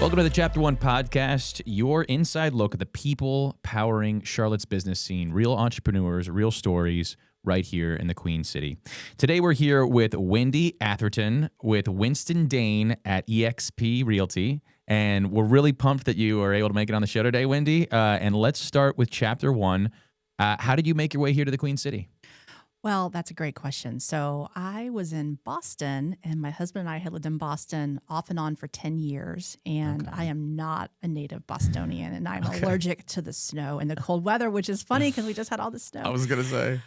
Welcome to the Chapter 1 podcast, your inside look at the people powering Charlotte's business scene. Real entrepreneurs, real stories right here in the Queen City. Today we're here with Wendy Atherton with Winston Dane at eXp Realty. And we're really pumped that you are able to make it on the show today, Wendy. And let's start with Chapter 1. How did you make your way here to the Queen City? Well, that's a great question. So I was in Boston, and my husband and I had lived in Boston off and on for 10 years, and I am not a native Bostonian, and I'm allergic to the snow and the cold weather, which is funny because we just had all the snow. I was going to say.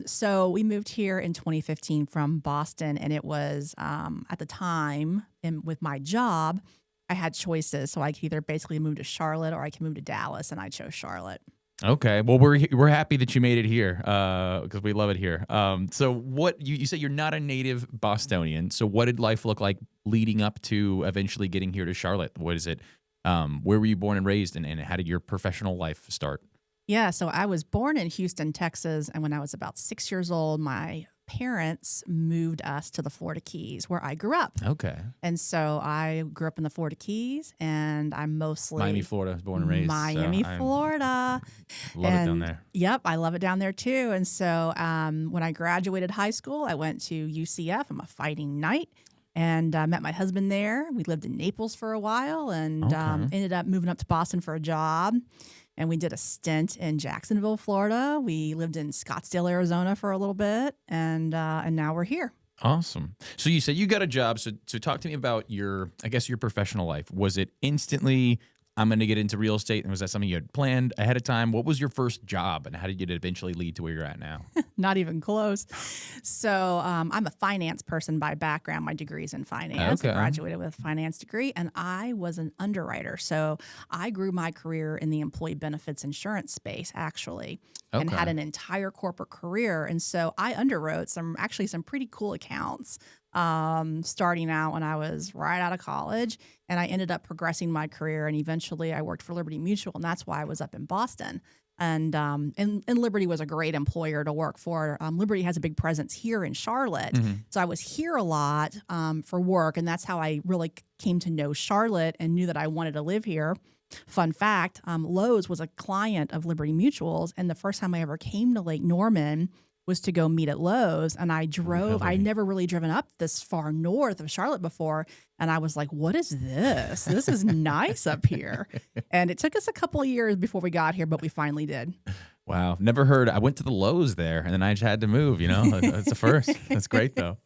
So we moved here in 2015 from Boston, and it was at the time, with my job, I had choices. So I could either basically move to Charlotte or I could move to Dallas, and I chose Charlotte. Okay. Well, we're happy that you made it here because we love it here. So what you said you're not a native Bostonian. So what did life look like leading up to eventually getting here to Charlotte? What is it? Where were you born and raised, and how did your professional life start? Yeah, so I was born in Houston, Texas, and when I was about 6 years old, my parents moved us to the Florida Keys, where I grew up. Okay. And so I grew up in the Florida Keys, and I'm mostly Miami, Florida, born and raised. Miami, Florida. Love it down there. Yep, I love it down there too. And so when I graduated high school, I went to UCF. I'm a Fighting Knight. And met my husband there. We lived in Naples for a while and ended up moving up to Boston for a job. And we did a stint in Jacksonville, Florida. We lived in Scottsdale, Arizona for a little bit. And now we're here. Awesome. So you said you got a job. So talk to me about your professional life. Was it instantly, I'm going to get into real estate? And was that something you had planned ahead of time? What was your first job, and how did it eventually lead to where you're at now? Not even close. So I'm a finance person by background. My degree is in finance. I graduated with a finance degree, and I was an underwriter. So I grew my career in the employee benefits insurance space, actually, and had an entire corporate career. And so I underwrote some pretty cool accounts starting out when I was right out of college, and I ended up progressing my career, and eventually I worked for Liberty Mutual, and that's why I was up in Boston. And Liberty was a great employer to work for. Liberty has a big presence here in Charlotte, so I was here a lot for work, and that's how I really came to know Charlotte and knew that I wanted to live here. Fun fact, Lowe's was a client of Liberty Mutual's, and the first time I ever came to Lake Norman was to go meet at Lowe's, and I drove. I'd never really driven up this far north of Charlotte before, and I was like, what is this? This is nice up here. And it took us a couple of years before we got here, but we finally did. Wow. Never heard. I went to the Lowe's there, and then I just had to move, That's a first. That's great, though.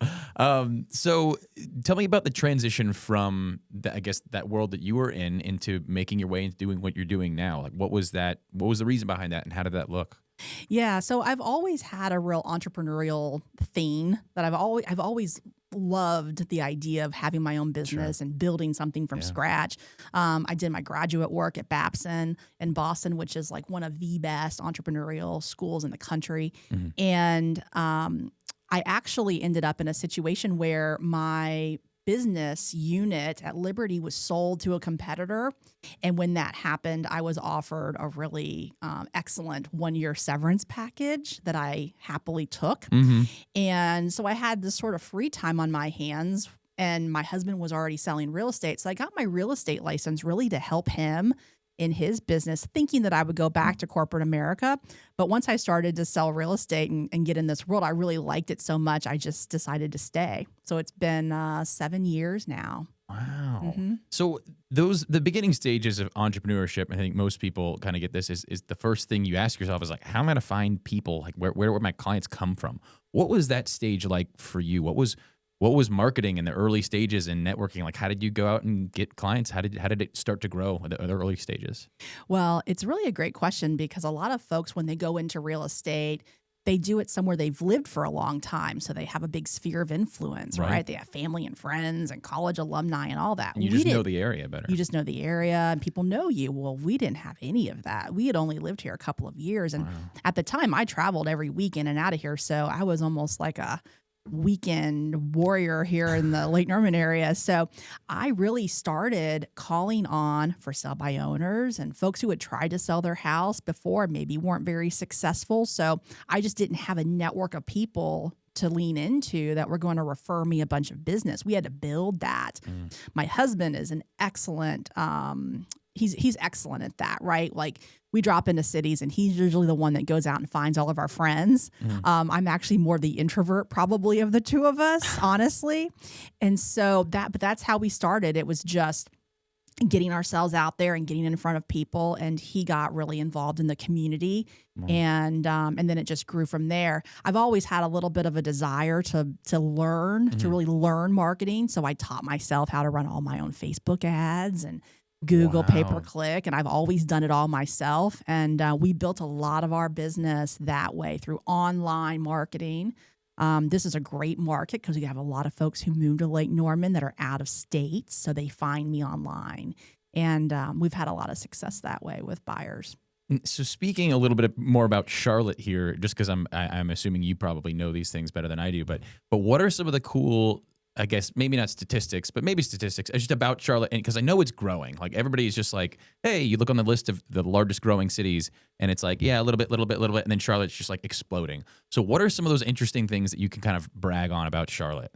So tell me about the transition from, that world that you were in into making your way into doing what you're doing now. Like, what was that? What was the reason behind that, and how did that look? Yeah, so I've always had a real entrepreneurial theme that I've always loved the idea of having my own business and building something from scratch. I did my graduate work at Babson in Boston, which is like one of the best entrepreneurial schools in the country. And I actually ended up in a situation where my business unit at Liberty was sold to a competitor. And when that happened, I was offered a really excellent 1-year severance package that I happily took. And so I had this sort of free time on my hands, and my husband was already selling real estate. So I got my real estate license really to help him in his business, thinking that I would go back to corporate America. But once I started to sell real estate and get in this world, I really liked it so much, I just decided to stay. So it's been 7 years now. Wow. So the beginning stages of entrepreneurship, I think most people kind of get this, is the first thing you ask yourself is like, how am I going to find people? Like, where would my clients come from? What was that stage like for you? What was marketing in the early stages and networking? Like, how did you go out and get clients? How did it start to grow in the early stages? Well, it's really a great question, because a lot of folks, when they go into real estate, they do it somewhere they've lived for a long time. So they have a big sphere of influence, right? They have family and friends and college alumni and all that. And you just know the area better. You just know the area, and people know you. Well, we didn't have any of that. We had only lived here a couple of years. And at the time, I traveled every week in and out of here. So I was almost like a weekend warrior here in the Lake Norman area. So I really started calling on for sell by owners and folks who had tried to sell their house before, maybe weren't very successful. So I just didn't have a network of people to lean into that were going to refer me a bunch of business. We had to build that. My husband is an excellent, he's excellent at that, right? Like we drop into cities and he's usually the one that goes out and finds all of our friends. I'm actually more the introvert probably of the two of us, honestly. And so but that's how we started. It was just getting ourselves out there and getting in front of people. And he got really involved in the community. And then it just grew from there. I've always had a little bit of a desire to learn, to really learn marketing. So I taught myself how to run all my own Facebook ads and Google pay-per-click. And I've always done it all myself. And we built a lot of our business that way through online marketing. This is a great market because we have a lot of folks who move to Lake Norman that are out of state, so they find me online. And we've had a lot of success that way with buyers. So speaking a little bit more about Charlotte here, just because I'm assuming you probably know these things better than I do, but what are some of the cool, I guess maybe not statistics, but maybe statistics just about Charlotte? And because I know it's growing. Like everybody's just like, hey, you look on the list of the largest growing cities and it's like, yeah, a little bit. And then Charlotte's just like exploding. So what are some of those interesting things that you can kind of brag on about Charlotte?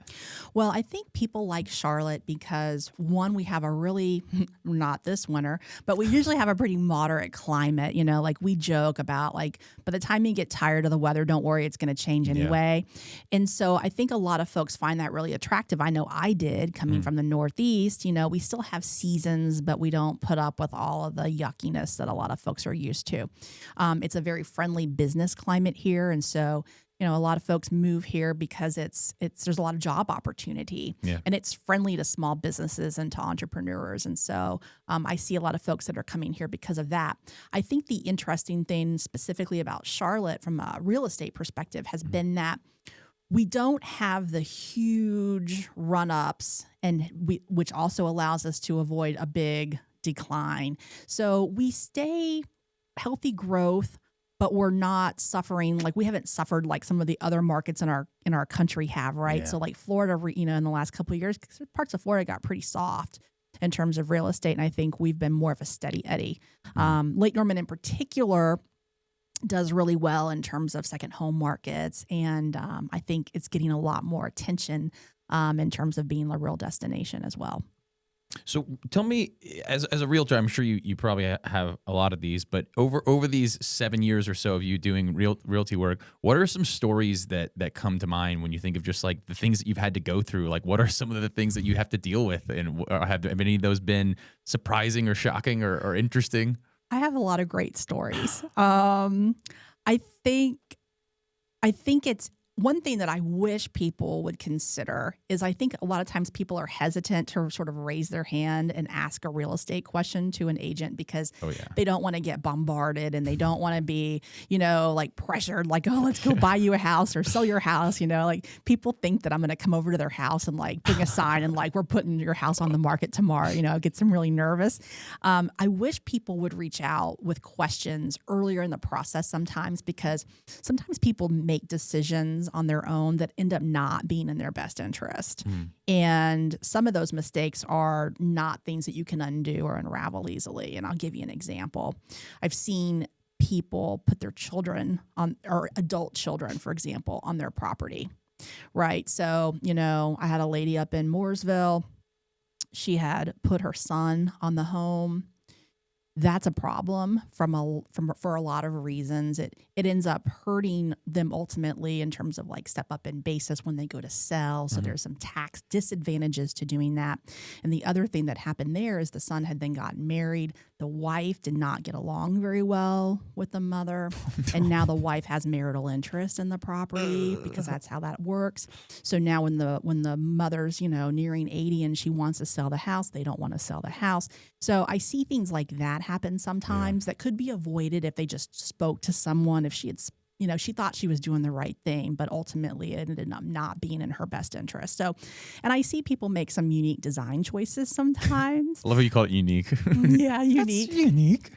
Well, I think people like Charlotte because one, we have a really, not this winter, but we usually have a pretty moderate climate. You know, like we joke about like, by the time you get tired of the weather, don't worry, it's going to change anyway. Yeah. And so I think a lot of folks find that really attractive. I know I did coming from the Northeast. You know, we still have seasons, but we don't put up with all of the yuckiness that a lot of folks are used to. It's a very friendly business climate here. And so, you know, a lot of folks move here because there's a lot of job opportunity and it's friendly to small businesses and to entrepreneurs. And so I see a lot of folks that are coming here because of that. I think the interesting thing specifically about Charlotte from a real estate perspective has been that we don't have the huge run-ups which also allows us to avoid a big decline. So we stay healthy growth, but we're not suffering, like we haven't suffered like some of the other markets in our country have, right? Yeah. So like Florida, you know, in the last couple of years, parts of Florida got pretty soft in terms of real estate. And I think we've been more of a steady Eddie. Lake Norman in particular does really well in terms of second home markets. And I think it's getting a lot more attention in terms of being a real destination as well. So tell me, as a realtor, I'm sure you probably have a lot of these, but over these 7 years or so of you doing realty work, what are some stories that come to mind when you think of just like the things that you've had to go through? Like what are some of the things that you have to deal with? And have any of those been surprising or shocking or interesting? I have a lot of great stories. I think it's one thing that I wish people would consider is I think a lot of times people are hesitant to sort of raise their hand and ask a real estate question to an agent because they don't want to get bombarded and they don't want to be, you know, like pressured, like, oh, let's go buy you a house or sell your house. You know, like people think that I'm going to come over to their house and like bring a sign and like, we're putting your house on the market tomorrow. You know, it gets them really nervous. I wish people would reach out with questions earlier in the process sometimes because sometimes people make decisions on their own that end up not being in their best interest. And some of those mistakes are not things that you can undo or unravel easily. And I'll give you an example. I've seen people put their children on, or adult children, for example, on their property, right? So, you know, I had a lady up in Mooresville. She had put her son on the home. That's a problem for a lot of reasons. It ends up hurting them ultimately in terms of like step up in basis when they go to sell. So there's some tax disadvantages to doing that. And the other thing that happened there is the son had then gotten married. The wife did not get along very well with the mother. And now the wife has marital interest in the property because that's how that works. So now when the mother's, you know, nearing 80 and she wants to sell the house, they don't want to sell the house. So I see things like that happen sometimes that could be avoided if they just spoke to someone, if she had, you know, she thought she was doing the right thing, but ultimately it ended up not being in her best interest. So, and I see people make some unique design choices sometimes. I love how you call it unique. Yeah, unique. That's unique.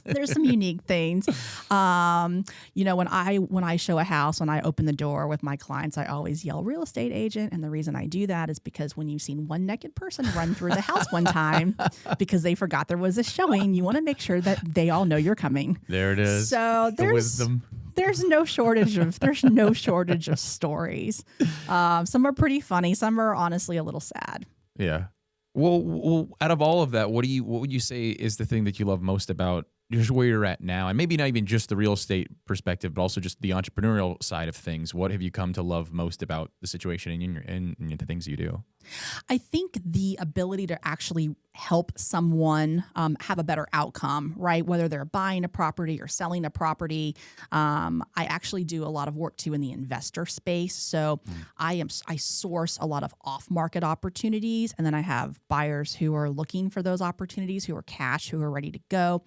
There's some unique things. You know, when I show a house, when I open the door with my clients, I always yell real estate agent. And the reason I do that is because when you've seen one naked person run through the house one time because they forgot there was a showing, you want to make sure that they all know you're coming. There it is. So the wisdom. There's no shortage of stories. Some are pretty funny. Some are honestly a little sad. Yeah. Well, out of all of that, what would you say is the thing that you love most about just where you're at now? And maybe not even just the real estate perspective, but also just the entrepreneurial side of things. What have you come to love most about the situation and the things you do? I think the ability to actually help someone have a better outcome, right? Whether they're buying a property or selling a property. I actually do a lot of work too in the investor space. So I source a lot of off-market opportunities, and then I have buyers who are looking for those opportunities, who are cash, who are ready to go.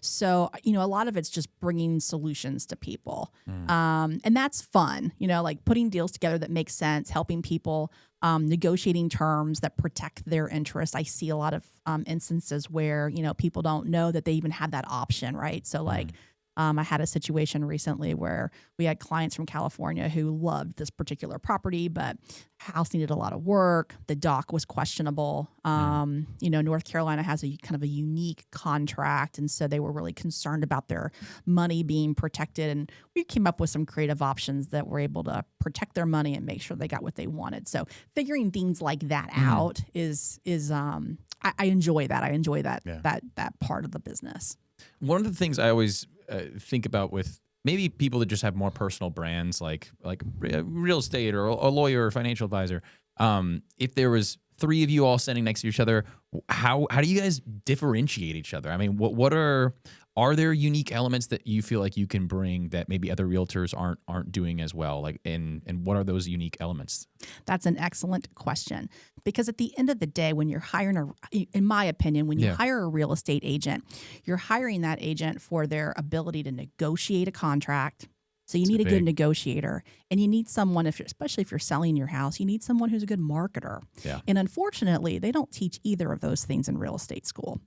So, a lot of it's just bringing solutions to people. And that's fun, like putting deals together that make sense, helping people, negotiating terms that protect their interests. I see a lot of instances where, people don't know that they even have that option, right? So like, I had a situation recently where we had clients from California who loved this particular property, but house needed a lot of work. The dock was questionable. North Carolina has a kind of a unique contract, and so they were really concerned about their money being protected. And we came up with some creative options that were able to protect their money and make sure they got what they wanted. So figuring things like that out is I enjoy that. I enjoy that that part of the business. One of the things I always think about with maybe people that just have more personal brands like real estate or a lawyer or financial advisor, if there was three of you all standing next to each other, how do you guys differentiate each other? I mean, what are there unique elements that you feel like you can bring that maybe other realtors aren't doing as well? Like, and what are those unique elements? That's an excellent question, because at the end of the day, when you're hiring in my opinion, when you hire a real estate agent, you're hiring that agent for their ability to negotiate a contract. So you need a good negotiator, and you need someone, especially if you're selling your house, you need someone who's a good marketer. Yeah. And unfortunately, they don't teach either of those things in real estate school.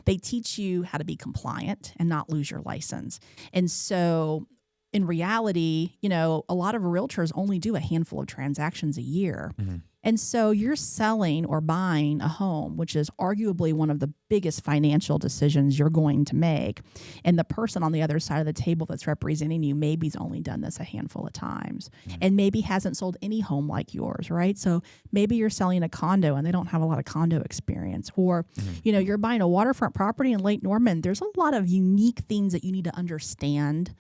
They teach you how to be compliant and not lose your license. And so in reality, a lot of realtors only do a handful of transactions a year. Mm-hmm. And so you're selling or buying a home, which is arguably one of the biggest financial decisions you're going to make. And the person on the other side of the table that's representing you maybe's only done this a handful of times, and maybe hasn't sold any home like yours, right? So maybe you're selling a condo and they don't have a lot of condo experience. Or, you're buying a waterfront property in Lake Norman. There's a lot of unique things that you need to understand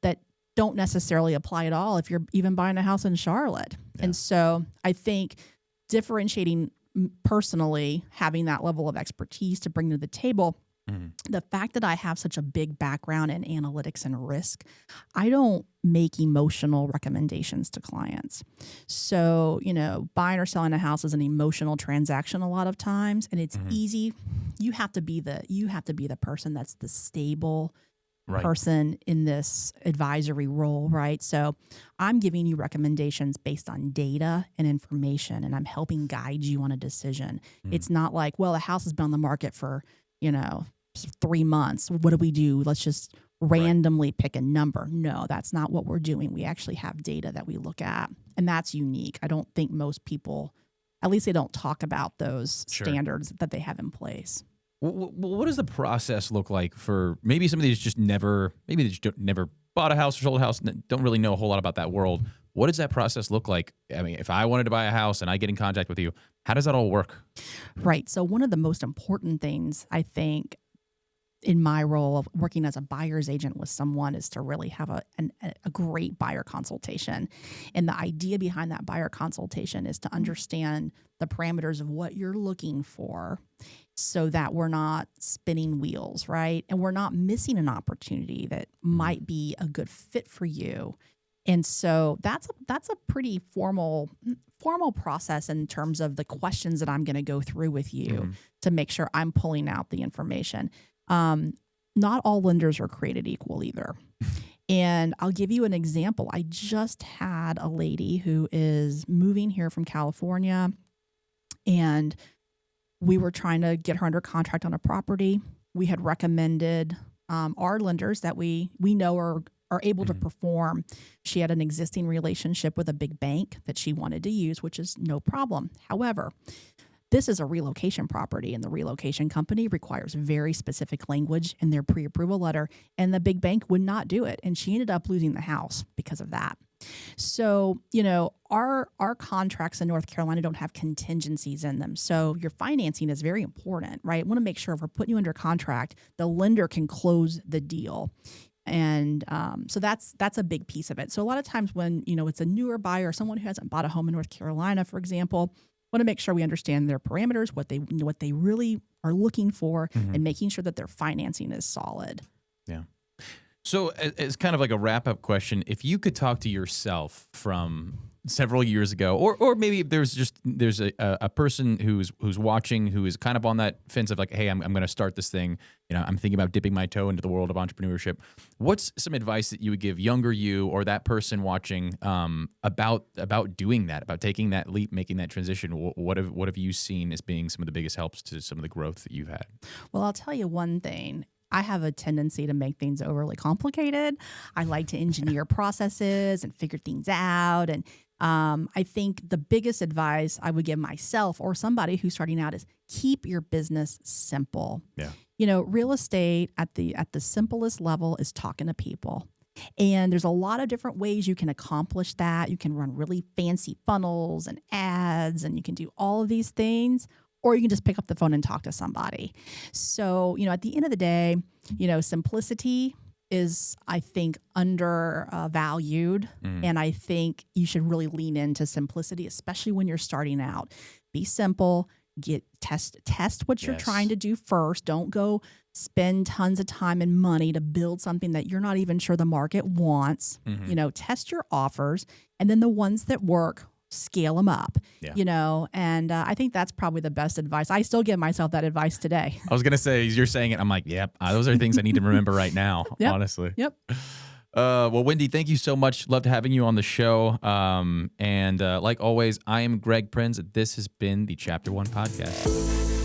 that don't necessarily apply at all if you're even buying a house in Charlotte. Yeah. And so I think differentiating personally, having that level of expertise to bring to the table, the fact that I have such a big background in analytics and risk, I don't make emotional recommendations to clients. So, buying or selling a house is an emotional transaction a lot of times, and it's easy. You have to be the person that's the stable person in this advisory role, right? So I'm giving you recommendations based on data and information, and I'm helping guide you on a decision. It's not like, well, the house has been on the market for, 3 months. What do we do? Let's just randomly pick a number. No, that's not what we're doing. We actually have data that we look at, and that's unique. I don't think most people, at least they don't talk about those standards that they have in place. What does the process look like for maybe somebody who's just never bought a house or sold a house and don't really know a whole lot about that world? What does that process look like? I mean, if I wanted to buy a house and I get in contact with you, how does that all work? Right. So one of the most important things, I think, in my role of working as a buyer's agent with someone is to really have a great buyer consultation. And the idea behind that buyer consultation is to understand the parameters of what you're looking for so that we're not spinning wheels, right? And we're not missing an opportunity that might be a good fit for you. And so that's a pretty formal process in terms of the questions that I'm going to go through with you to make sure I'm pulling out the information. Not all lenders are created equal either. And I'll give you an example. I just had a lady who is moving here from California, and we were trying to get her under contract on a property. We had recommended our lenders that we know are able to perform. She had an existing relationship with a big bank that she wanted to use, which is no problem. However, this is a relocation property, and the relocation company requires very specific language in their pre-approval letter, and the big bank would not do it. And she ended up losing the house because of that. So, our contracts in North Carolina don't have contingencies in them. So your financing is very important, right? Want to make sure if we're putting you under contract, the lender can close the deal. And so that's a big piece of it. So a lot of times when, it's a newer buyer, someone who hasn't bought a home in North Carolina, for example, want to make sure we understand their parameters, what they really are looking for, and making sure that their financing is solid. Yeah. So as kind of like a wrap-up question, if you could talk to yourself from several years ago, or maybe there's a person who's watching who is kind of on that fence of like, hey, I'm going to start this thing. I'm thinking about dipping my toe into the world of entrepreneurship. What's some advice that you would give younger you or that person watching about doing that, about taking that leap, making that transition? What have you seen as being some of the biggest helps to some of the growth that you've had? Well, I'll tell you one thing. I have a tendency to make things overly complicated. I like to engineer processes and figure things out. And I think the biggest advice I would give myself or somebody who's starting out is keep your business simple. Yeah. Real estate at the simplest level is talking to people. And there's a lot of different ways you can accomplish that. You can run really fancy funnels and ads, and you can do all of these things. Or you can just pick up the phone and talk to somebody. So, at the end of the day, simplicity is, I think, undervalued. And I think you should really lean into simplicity, especially when you're starting out. Be simple, test what you're trying to do first. Don't go spend tons of time and money to build something that you're not even sure the market wants. Test your offers, and then the ones that work, scale them up, and I think that's probably the best advice. I still give myself that advice today. I was going to say, as you're saying it, I'm like, yep, those are things I need to remember right now, honestly. Yep. Well, Wendy, thank you so much. Loved having you on the show. And like always, I am Greg Prinz. This has been the Chapter 1 Podcast.